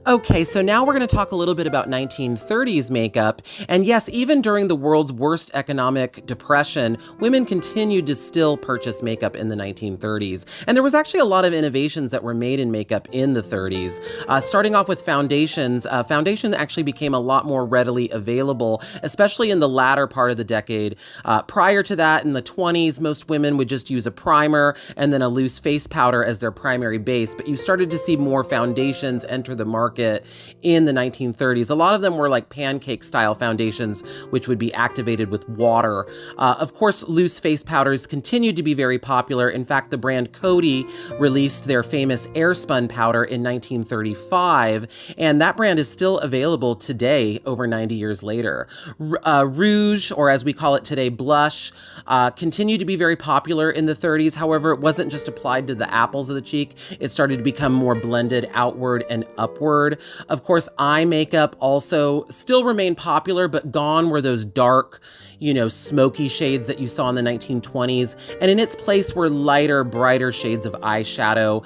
Okay, so now we're going to talk a little bit about 1930s makeup. And yes, even during the world's worst economic depression, women continued to still purchase makeup in the 1930s. And there was actually a lot of innovations that were made in makeup in the 30s. Starting off with foundations, foundation actually became a lot more readily available, especially in the latter part of the decade. Prior to that, in the 20s, most women would just use a primer and then a loose face powder as their primary base. But you started to see more foundations enter the market in the 1930s. A lot of them were like pancake style foundations, which would be activated with water. Of course, loose face powders continued to be very popular. In fact, the brand Coty released their famous Airspun powder in 1935, and that brand is still available today, over 90 years later. Rouge, or as we call it today, blush, continued to be very popular in the 30s. However, it wasn't just applied to the apples of the cheek. It started to become more blended outward and upward. Of course, eye makeup also still remained popular, but gone were those dark, smoky shades that you saw in the 1920s. And in its place were lighter, brighter shades of eyeshadow,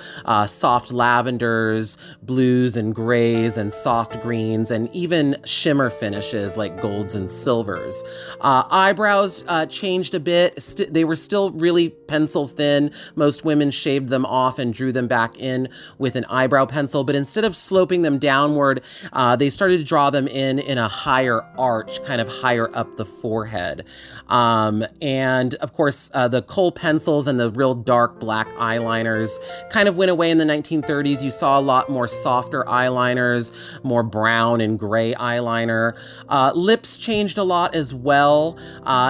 soft lavenders, blues and grays and soft greens, and even shimmer finishes like golds and silvers. Eyebrows changed a bit. They were still really pencil thin. Most women shaved them off and drew them back in with an eyebrow pencil, but instead of sloping them downward, they started to draw them in a higher arch, kind of higher up the forehead. And of course, the kohl pencils and the real dark black eyeliners kind of went away in the 1930s. You saw a lot more softer eyeliners, more brown and gray eyeliner. Lips changed a lot as well.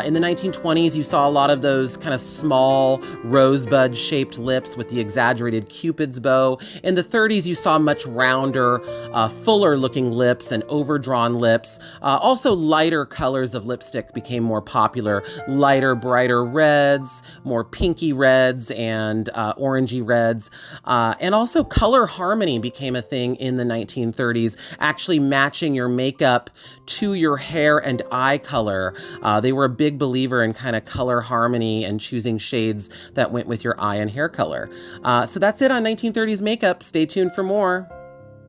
In the 1920s, you saw a lot of those kind of small rosebud shaped lips with the exaggerated Cupid's bow. In the 30s, you saw much rounder, fuller looking lips and overdrawn lips. Also, lighter colors of lipstick became more popular. Lighter, brighter reds, more pinky reds and orangey reds. And also color harmony became a thing in the 1930s, actually matching your makeup to your hair and eye color. They were a big believer in kind of color harmony and choosing shades that went with your eye and hair color. So that's it on 1930s makeup. Stay tuned for more.